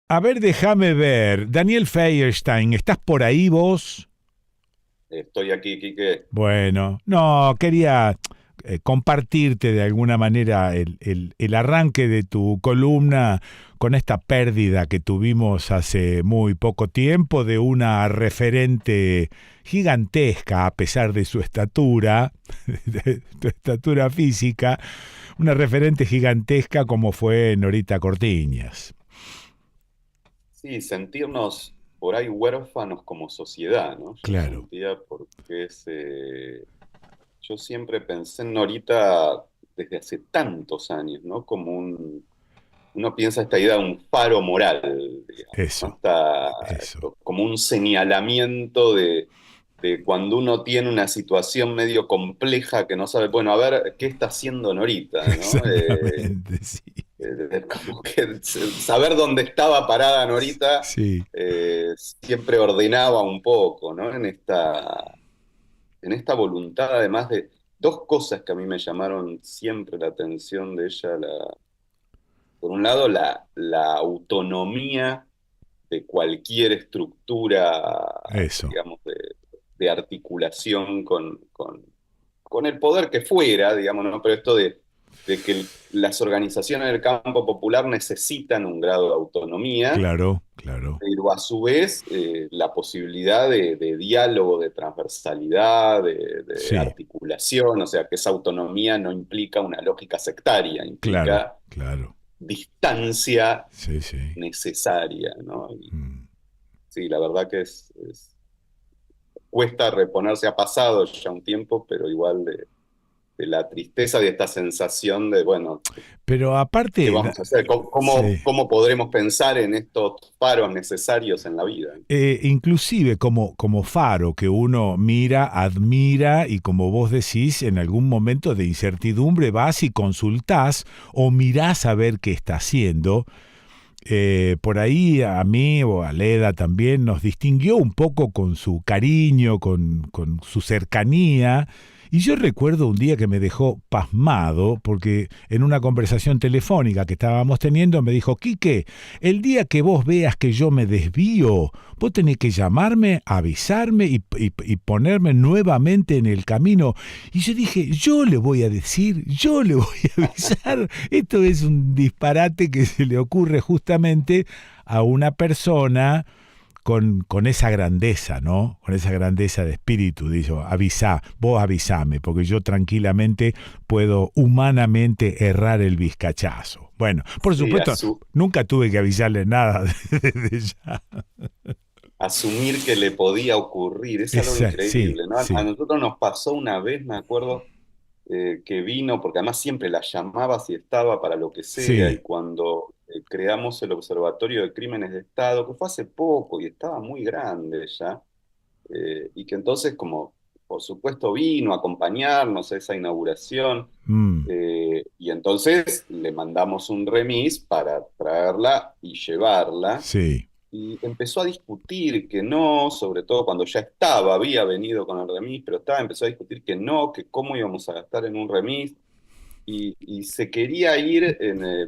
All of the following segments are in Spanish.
A ver, déjame ver. Daniel Feierstein, ¿estás por ahí vos? Estoy aquí, Quique. Bueno, no, quería compartirte de alguna manera el arranque de tu columna con esta pérdida que tuvimos hace muy poco tiempo de una referente gigantesca a pesar de su estatura, de tu estatura física, una referente gigantesca como fue Norita Cortiñas. Sí, sentirnos por ahí huérfanos como sociedad, ¿no? Yo Claro, sentía porque yo siempre pensé en Norita desde hace tantos años, ¿no? Uno piensa esta idea de un faro moral, digamos, ¿no? eso, eso. Como un señalamiento de cuando uno tiene una situación medio compleja que no sabe, bueno, a ver, ¿qué está haciendo Norita, ¿no? Exactamente, sí. Como que saber dónde estaba parada Norita Sí, siempre ordenaba un poco, ¿no? En esta voluntad, además de dos cosas que a mí me llamaron siempre la atención de ella. Por un lado, la autonomía de cualquier estructura, eso. digamos, de articulación con el poder que fuera, digamos, ¿no? Pero esto de que las organizaciones del campo popular necesitan un grado de autonomía, Claro, claro. pero a su vez la posibilidad de diálogo, de transversalidad, de Sí, articulación, o sea, que esa autonomía no implica una lógica sectaria, claro, implica claro. distancia Sí, sí. necesaria, ¿no? Y Mm. sí, la verdad que cuesta reponerse, ha pasado ya un tiempo, pero igual de la tristeza de esta sensación de, bueno, Pero ¿qué aparte, vamos a hacer? ¿Cómo, sí. cómo podremos pensar en estos paros necesarios en la vida? Inclusive como faro que uno mira, admira y como vos decís, en algún momento de incertidumbre vas y consultás o mirás a ver qué está haciendo. Por ahí a mí o a Leda también nos distinguió un poco con su cariño, con su cercanía. Y yo recuerdo un día que me dejó pasmado porque en una conversación telefónica que estábamos teniendo me dijo, Quique, el día que vos veas que yo me desvío, vos tenés que llamarme, avisarme y ponerme nuevamente en el camino. Y yo dije, yo le voy a decir, yo le voy a avisar. Esto es un disparate que se le ocurre justamente a una persona con esa grandeza, ¿no? Con esa grandeza de espíritu. Dijo, avisa, vos avisame, porque yo tranquilamente puedo humanamente errar el vizcachazo. Bueno, por Sí, supuesto, nunca tuve que avisarle nada desde ya. asumir que le podía ocurrir, es algo Sí, increíble, ¿no? A sí, nosotros nos pasó una vez, me acuerdo, que vino, porque además siempre la llamaba si estaba para lo que sea, y sí. cuando creamos el Observatorio de Crímenes de Estado, que fue hace poco y estaba muy grande ya, y que entonces como por supuesto vino a acompañarnos a esa inauguración, Mm, y entonces le mandamos un remis para traerla y llevarla, sí, y empezó a discutir que no, sobre todo cuando ya estaba, había venido con el remis, pero empezó a discutir que no, que cómo íbamos a gastar en un remis, y se quería ir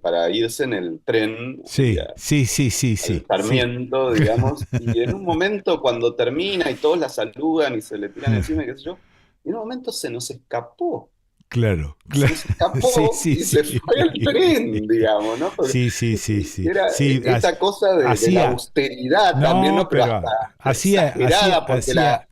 para irse en el tren sí, sí, sí, sí, al sí, sí. Sarmiento, digamos, y en un momento cuando termina y todos la saludan y se le tiran encima, y qué sé yo, en un momento Claro, se claro. nos Sí, escapó sí, y sí. se fue el tren, digamos, ¿no? Porque Sí, sí, sí, sí. era Sí, esta cosa de la hacía, austeridad también, no, ¿no? Pero pero hasta hacía, exagerada, porque hacía la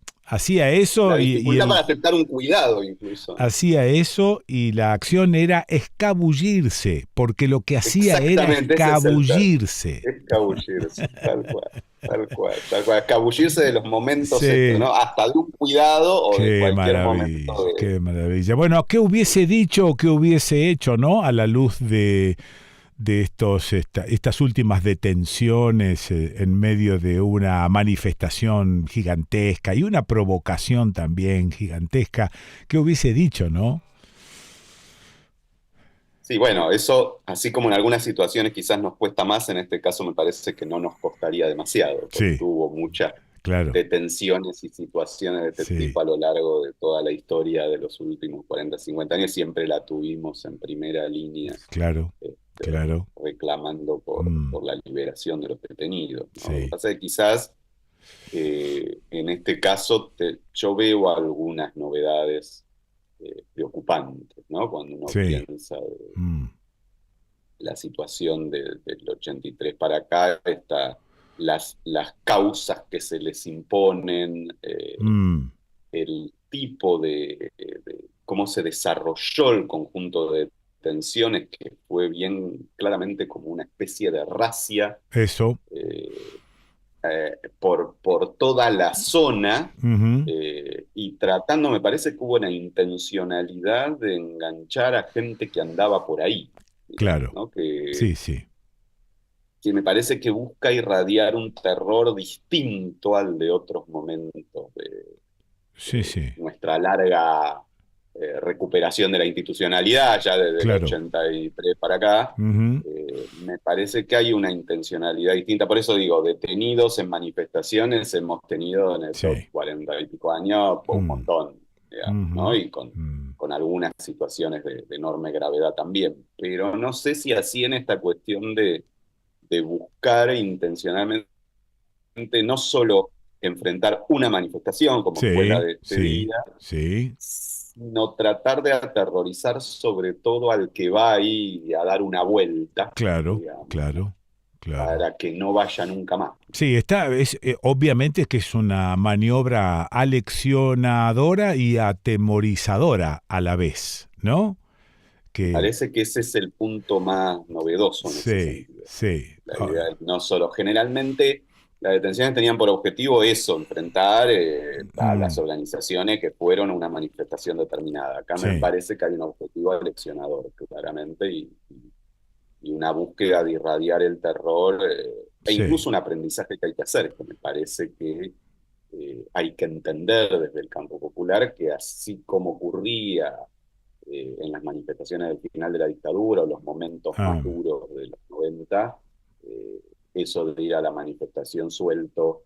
eso y dificultad para el, aceptar un cuidado incluso, ¿no? hacía eso y la acción era escabullirse, porque lo que hacía era Exactamente, ese es el término. escabullirse. Escabullirse, tal cual, tal cual, tal cual. Escabullirse de los momentos estos, Sí, ¿no? Hasta de un cuidado o de qué cualquier momento maravilla, de... qué maravilla. Bueno, ¿qué hubiese dicho o qué hubiese hecho, no? A la luz de estas últimas detenciones en medio de una manifestación gigantesca y una provocación también gigantesca, ¿qué hubiese dicho, no? Sí, bueno, eso, así como en algunas situaciones quizás nos cuesta más, en este caso me parece que no nos costaría demasiado, porque Sí, hubo mucha claro, detenciones y situaciones de este sí, tipo a lo largo de toda la historia de los últimos 40, 50 años, siempre la tuvimos en primera línea, claro, claro, reclamando mm, por la liberación de los detenidos, ¿no? Lo que sí, pasa es que quizás en este caso yo veo algunas novedades preocupantes, ¿no? Cuando uno sí, piensa mm, la situación del 83 para acá, las causas que se les imponen, mm, el tipo de cómo se desarrolló el conjunto de tensiones, que fue bien claramente como una especie de racia eso, eh, por toda la zona. ujú, Y tratando, me parece que hubo una intencionalidad de enganchar a gente que andaba por ahí, digamos, claro, ¿no? sí, sí, Que me parece que busca irradiar un terror distinto al de otros momentos sí, sí, nuestra larga recuperación de la institucionalidad, ya desde el claro, 83 para acá. ujú, Me parece que hay una intencionalidad distinta. Por eso digo, detenidos en manifestaciones hemos tenido en estos sí, 40 y pico años un mm, montón, digamos, ¿no? ujú, Y mm, con algunas situaciones de enorme gravedad también. Pero no sé si así en esta cuestión de buscar intencionalmente no solo enfrentar una manifestación como fue la sí, de este sí, día, sí, sino tratar de aterrorizar sobre todo al que va ahí a dar una vuelta, claro, digamos, claro, claro. para que no vaya nunca más. Sí, obviamente que es una maniobra aleccionadora y atemorizadora a la vez, ¿no? Me Que parece que ese es el punto más novedoso en ese sí, sentido. sí, La idea es no solo, generalmente las detenciones tenían por objetivo eso, enfrentar a las mm, organizaciones que fueron a una manifestación determinada. Acá me sí, parece que hay un objetivo eleccionador, claramente, y una búsqueda de irradiar el terror, e sí, incluso un aprendizaje que hay que hacer, que me parece que hay que entender desde el campo popular que así como ocurría en las manifestaciones del final de la dictadura o los momentos ah, más duros de los 90, eh, eso de ir a la manifestación suelto,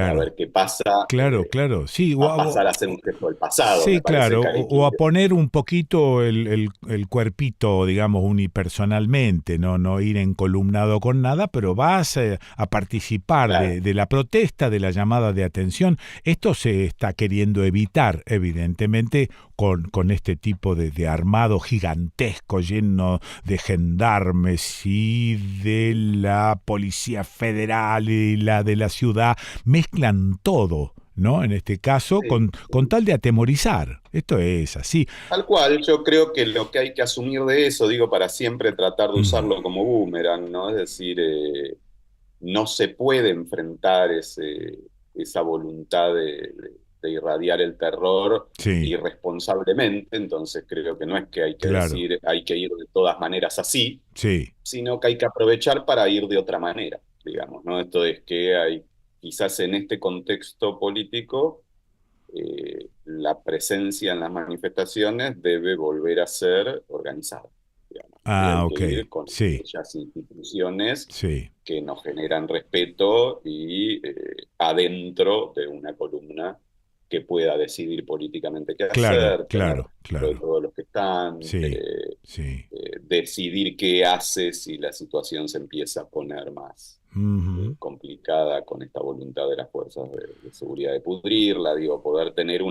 a claro, ver qué pasa, claro, claro, sí, va a pasar a ser un gesto del pasado. Me sí, parece claro, que hay que o a ir. poner un poquito el cuerpito, digamos, unipersonalmente, no ir encolumnado con nada, pero vas a participar Claro, de la protesta, de la llamada de atención. Esto se está queriendo evitar, evidentemente, con este tipo de armado gigantesco, lleno de gendarmes y de la Policía Federal y la de la ciudad, mezclan todo, ¿no? En este caso, sí, con sí. tal de atemorizar. Esto es así. Tal cual, yo creo que lo que hay que asumir de eso, digo, para siempre tratar de Mm, usarlo como boomerang, ¿no? Es decir, no se puede enfrentar esa voluntad de irradiar el terror sí, irresponsablemente, entonces creo que no es que hay que claro, decir hay que ir de todas maneras así, sí, sino que hay que aprovechar para ir de otra manera, digamos, ¿no? Esto es que hay, quizás en este contexto político, la presencia en las manifestaciones debe volver a ser organizada, digamos, ¿no? Y ah, hay que ok, ir con sí, aquellas instituciones sí, que nos generan respeto y adentro de una columna que pueda decidir políticamente qué claro, hacer, tener claro, registro de claro, todos los que están, sí, sí, decidir qué hace si la situación se empieza a poner más ujú, complicada con esta voluntad de las fuerzas de seguridad de pudrirla, digo, poder tener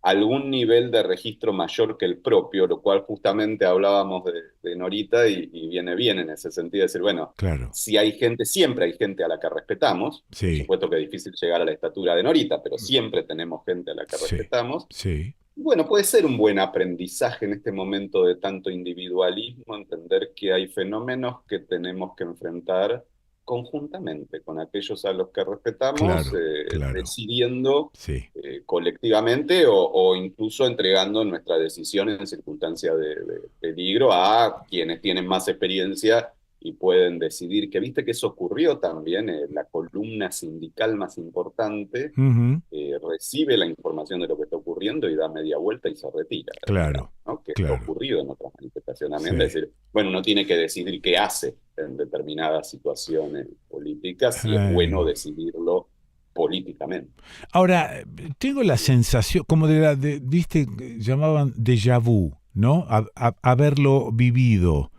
algún nivel de registro mayor que el propio, lo cual justamente hablábamos de Norita y viene bien en ese sentido, de decir, bueno, claro, si hay gente, siempre hay gente a la que respetamos, por sí, supuesto que es difícil llegar a la estatura de Norita, pero siempre tenemos gente a la que sí, respetamos. sí, Bueno, puede ser un buen aprendizaje en este momento de tanto individualismo, entender que hay fenómenos que tenemos que enfrentar conjuntamente con aquellos a los que respetamos, claro, claro, decidiendo sí, colectivamente o incluso entregando nuestra decisión en circunstancias de peligro a quienes tienen más experiencia y pueden decidir. Que viste que eso ocurrió también, la columna sindical más importante ujú, recibe la información de lo que está ocurriendo y da media vuelta y se retira, digamos, claro, ¿no? Que ha claro, ocurrido en otras manifestaciones sí, también, es decir, bueno, uno tiene que decidir qué hace en determinadas situaciones políticas, si es bueno eh, decidirlo políticamente. Ahora, tengo la sensación, como viste, llamaban déjà vu, ¿no? Haberlo vivido.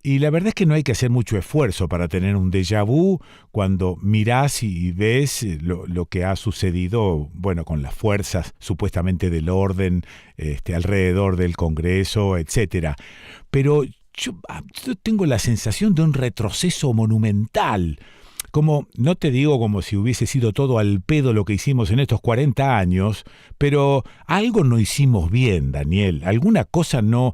Y la verdad es que no hay que hacer mucho esfuerzo para tener un déjà vu cuando mirás y ves lo que ha sucedido, bueno, con las fuerzas supuestamente del orden alrededor del Congreso, etcétera. Pero yo tengo la sensación de un retroceso monumental. Como, no te digo como si hubiese sido todo al pedo lo que hicimos en estos 40 años, pero algo no hicimos bien, Daniel. Alguna cosa no...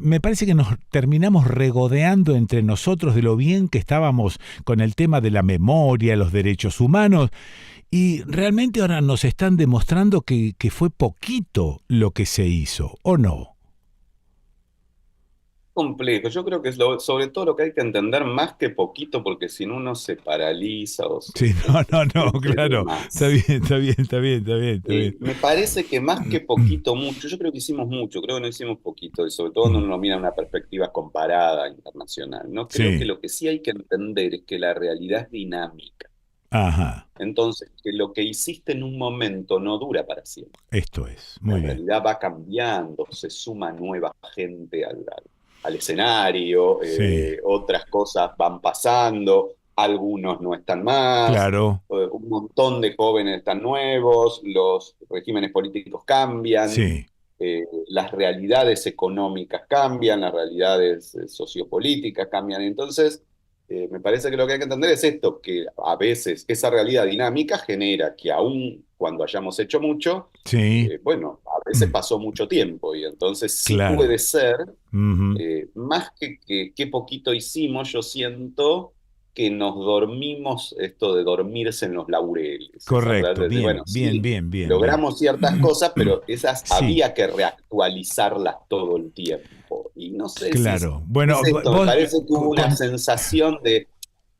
me parece que nos terminamos regodeando entre nosotros de lo bien que estábamos con el tema de la memoria, los derechos humanos, y realmente ahora nos están demostrando que fue poquito lo que se hizo, ¿o no? Complejo. Yo creo que es sobre todo lo que hay que entender más que poquito, porque si no uno se paraliza o Sí, se no, siente de claro. Está más. bien, está bien, está bien, está bien, está bien. Me parece que más que poquito, mucho. Yo creo que hicimos mucho, creo que no hicimos poquito, y sobre todo cuando uno mira una perspectiva comparada internacional, ¿no? Creo que Sí, lo que sí hay que entender es que la realidad es dinámica. ajá, Entonces, que lo que hiciste en un momento no dura para siempre. esto es, La muy bien. realidad va cambiando, se suma nueva gente al escenario, Sí, otras cosas van pasando, algunos no están más, claro, un montón de jóvenes están nuevos, los regímenes políticos cambian, sí, las realidades económicas cambian, las realidades sociopolíticas cambian. Entonces, me parece que lo que hay que entender es esto, que a veces esa realidad dinámica genera que aún cuando hayamos hecho mucho, sí, bueno, a veces pasó mucho tiempo y entonces sí claro. puede ser, Ujú. más que poquito hicimos, yo siento que nos dormimos, esto de dormirse en los laureles, esa frase Correcto, de, bien, bueno, bien, sí, bien, bien, bien. logramos ciertas cosas, pero esas Sí, había que reactualizarlas todo el tiempo. Y no sé si claro. es Bueno, esto, me vos, parece que hubo una sensación de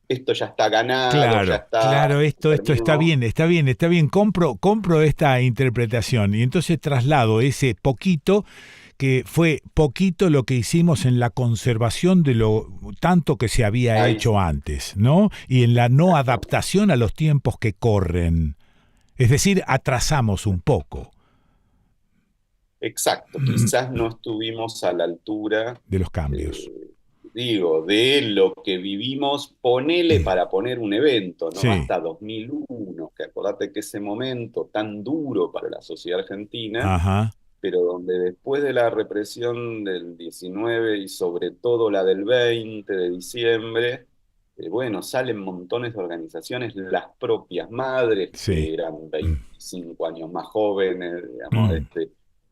esto ya está ganado, ya claro, está, claro, esto está terminó. bien, está bien, está bien. Compro esta interpretación y entonces traslado ese poquito que fue poquito lo que hicimos en la conservación de lo tanto que se había Ahí hecho sí, antes, ¿no? Y en la no exactamente. adaptación a los tiempos que corren. Es decir, atrasamos un poco Exacto, quizás no estuvimos a la altura, de los eh, cambios. digo, de lo que vivimos, ponele para poner un evento, ¿no? Sí, Hasta 2001, que acordate que ese momento tan duro para la sociedad argentina, ajá, pero donde después de la represión del 19 y sobre todo la del 20 de diciembre, bueno, salen montones de organizaciones, las propias madres, sí. que eran 25 años más jóvenes, digamos, Mm,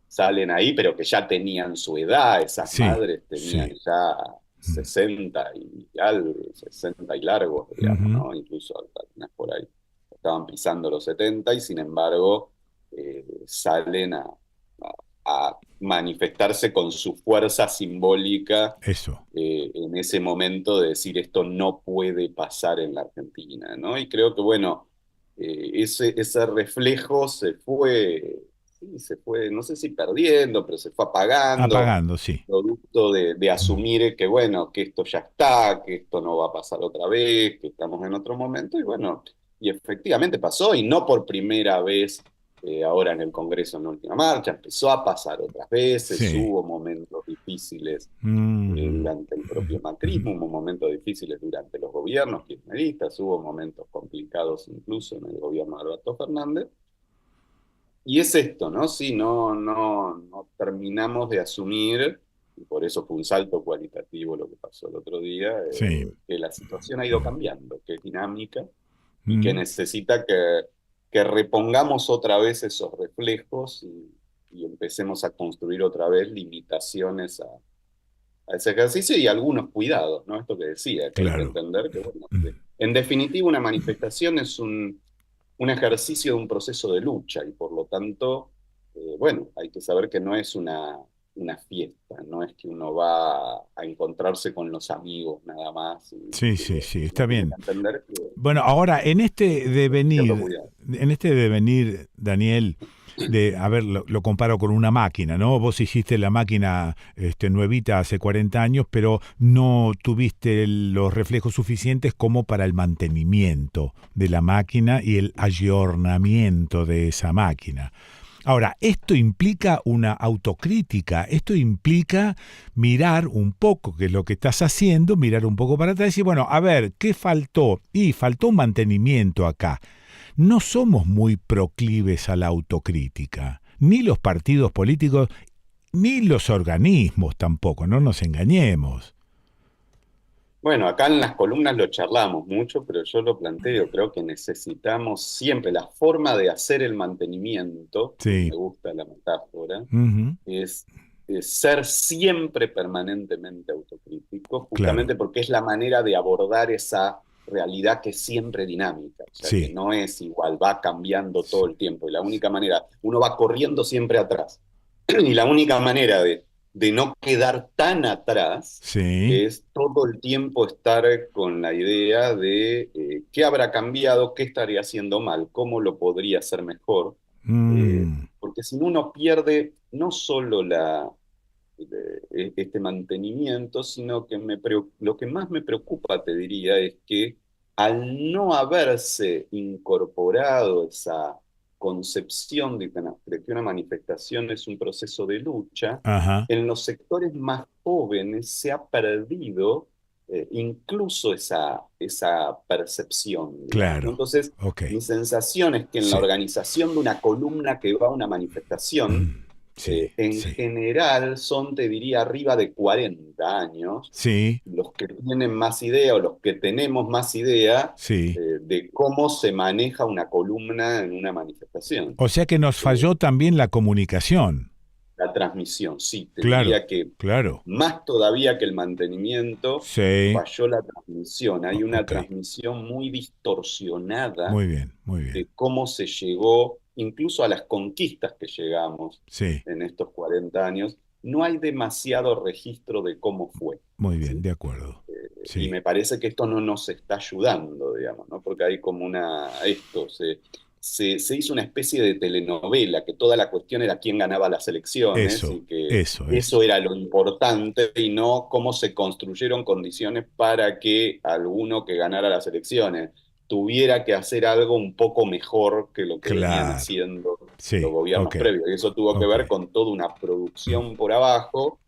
salen ahí, pero que ya tenían su edad, esas sí, madres tenían sí. ya 60 y algo, 60 y largos, digamos, Ujú. ¿no? Incluso algunas por ahí estaban pisando los 70 y sin embargo salen a manifestarse con su fuerza simbólica Eso. en ese momento de decir esto no puede pasar en la Argentina, ¿no? Y creo que, bueno, ese reflejo sí, se fue, no sé si perdiendo, pero se fue apagando, Apagando, sí. producto de asumir que, bueno, que esto ya está, que esto no va a pasar otra vez, que estamos en otro momento, y bueno, y efectivamente pasó, y no por primera vez ahora en el Congreso en la última marcha, empezó a pasar otras veces, Sí. hubo momentos difíciles Mm, durante el propio macrismo, hubo momentos difíciles durante los gobiernos kirchneristas, hubo momentos complicados incluso en el gobierno de Alberto Fernández. Y es esto, ¿no? Sí, no terminamos de asumir, y por eso fue un salto cualitativo lo que pasó el otro día, sí. que la situación ha ido cambiando, que es dinámica y que Mm, necesita que repongamos otra vez esos reflejos y empecemos a construir otra vez limitaciones a ese ejercicio y algunos cuidados, ¿no? Esto que decía, que hay que claro. entender que, bueno, que en definitiva una manifestación es un ejercicio de un proceso de lucha y por lo tanto, bueno, hay que saber que no es una fiesta, no es que uno va a encontrarse con los amigos nada más, Sí, sí, sí, uno está tiene que bien. entender que Bueno, ahora cierto cuidado. en este devenir, Daniel, a ver, lo comparo con una máquina, ¿no? Vos hiciste la máquina nuevita hace 40 años, pero no tuviste los reflejos suficientes como para el mantenimiento de la máquina y el ayornamiento de esa máquina. Ahora, esto implica una autocrítica, esto implica mirar un poco qué es lo que estás haciendo, mirar un poco para atrás y decir, bueno, a ver, ¿qué faltó? Y faltó un mantenimiento acá. No somos muy proclives a la autocrítica, ni los partidos políticos, ni los organismos tampoco, no nos engañemos. Bueno, acá en las columnas lo charlamos mucho, pero yo lo planteo, creo que necesitamos siempre la forma de hacer el mantenimiento, Sí. me gusta la metáfora, Ujú. es, es ser siempre permanentemente autocrítico, Claro. justamente porque es la manera de abordar esa realidad que es siempre dinámica, o sea, que Sí. no es igual, va cambiando todo Sí. el tiempo, y la única manera, uno va corriendo siempre atrás, y la única manera de no quedar tan atrás Sí. es todo el tiempo estar con la idea de qué habrá cambiado, qué estaría haciendo mal, cómo lo podría hacer mejor, porque si no uno pierde no solo este mantenimiento, sino que lo que más me preocupa, te diría, es que al no haberse incorporado esa concepción de que una manifestación es un proceso de lucha, Ajá. en los sectores más jóvenes se ha perdido incluso esa percepción, digamos, ¿no? Claro. Entonces, Ok. mi sensación es que en la Sí. organización de una columna que va a una manifestación, Sí. en Sí. general son, te diría, arriba de 40 años, Sí. los que tienen más idea o los que tenemos más idea Sí. de cómo se maneja una columna en una manifestación. O sea que nos Eh, falló también la comunicación. la transmisión, sí, te Claro. diría que Claro. más todavía que el mantenimiento, Sí. falló la transmisión. Hay una Ok. transmisión muy distorsionada Muy bien. Muy bien. de cómo se llegó incluso a las conquistas que llegamos Sí. en estos 40 años. No hay demasiado registro de cómo fue, Muy bien. ¿sí? De acuerdo. Y Sí. me parece que esto no nos está ayudando, digamos, ¿no? Porque hay como se hizo una especie de telenovela, que toda la cuestión era quién ganaba las elecciones Eso. y que Eso es. eso era lo importante y no cómo se construyeron condiciones para que alguno que ganara las elecciones tuviera que hacer algo un poco mejor que lo que venían Claro. haciendo los Sí. gobiernos Ok. previos. Y eso tuvo que Ok. ver con toda una producción por abajo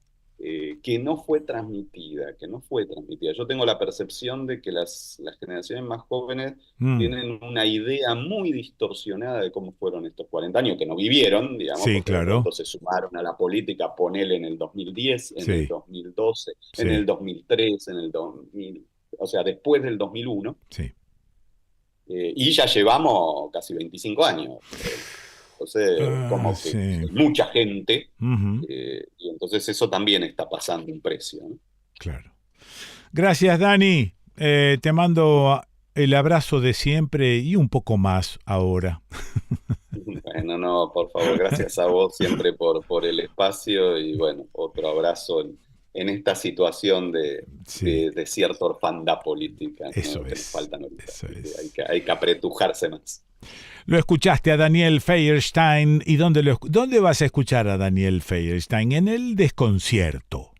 que no fue transmitida, que no fue transmitida. Yo tengo la percepción de que las generaciones más jóvenes Mm. tienen una idea muy distorsionada de cómo fueron estos 40 años, que no vivieron, digamos, Sí, porque de pronto claro. se sumaron a la política, ponele en el 2010, en el Sí. 2012, en el Sí. 2003, en el 2000, o sea, después del 2001, Sí. y ya llevamos casi 25 años. Entonces, como que Sí. mucha gente, Ujú. y entonces eso también está pasando un precio, ¿no? Claro. Gracias, Dani. Te mando el abrazo de siempre y un poco más ahora. Bueno, no, por favor, gracias a vos siempre por el espacio y bueno, otro abrazo en esta situación Sí, de cierta orfandad política, eso ¿no? Que nos es. faltan ahorita. Eso Así que es. hay que apretujarse más. Lo escuchaste a Daniel Feierstein. ¿Y dónde vas a escuchar a Daniel Feierstein? En el desconcierto.